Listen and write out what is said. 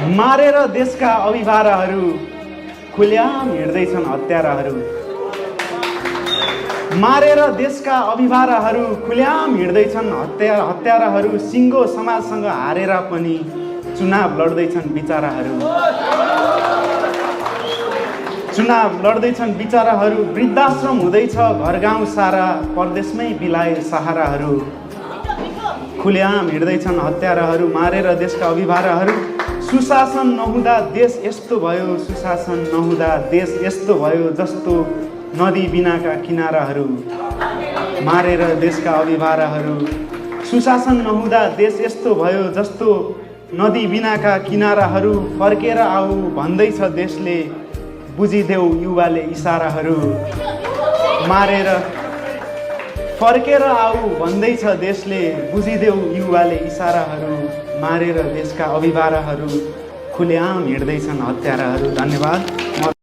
मारेर देशका अभिभाराहरू खुल्याम हिँड्दैछन् हत्याराहरू। मारेर देशका अभिभाराहरू खुल्याम हिँड्दैछन् हत्याराहरू। सिङ्गो समाजसँग हारेर पनि चुनाव लड्दैछन् बिचाराहरू। चुनाव लड्दैछन् बिचाराहरू। वृद्धाश्रम हुँदैछ घर गाउँ सारा, परदेशमै बिलाए सहाराहरू। खुल्याम हिँड्दैछन् हत्याराहरू। मारेर देशका अभिभाराहरू। सुशासन नहुँदा देश यस्तो भयो, सुशासन नहुँदा देश यस्तो भयो जस्तो नदी बिनाका किनाराहरू। मारेर देशका अभिभाराहरू। सुशासन नहुँदा देश यस्तो भयो जस्तो नदी बिनाका किनाराहरू। फर्केर आऊ भन्दैछ देशले, बुझिदेऊ युवाले इसाराहरू। मारेर फर्केर आऊ भन्दैछ देशले, बुझिदेऊ युवाले इसाराहरू। मारेर देशका अभिभाराहरू खुल्याम हिँड्दैछन् हत्याराहरू। धन्यवाद।